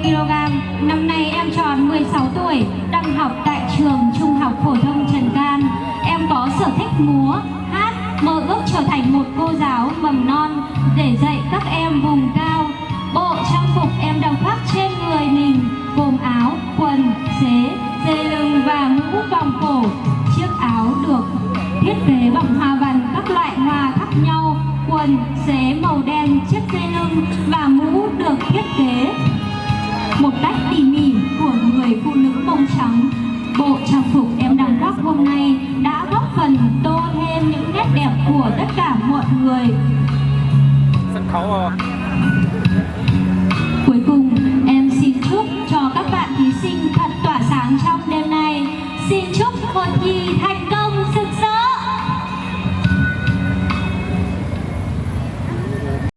kg. Năm nay em tròn 16 tuổi, đang học tại trường Trung học phổ thông Trần Can. Em có sở thích múa, hát, mơ ước trở thành một cô giáo mầm non để dạy các em vùng cao. Bộ trang phục em đang khoác trên người mình gồm áo, quần, dây lưng và mũ vòng cổ. Chiếc áo được thiết kế bằng hoa văn các loại hoa khác nhau, quần, xế màu đen, chiếc dây lưng và mũ được thiết kế một cách tỉ mỉ của người phụ nữ bông trắng. Bộ trang phục em đang khoác hôm nay đã góp phần tô thêm những nét đẹp của tất cả mọi người. Sân khấu Cuối cùng, em xin chúc cho các bạn thí sinh thật tỏa sáng trong đêm nay. Xin chúc hội thi thành công!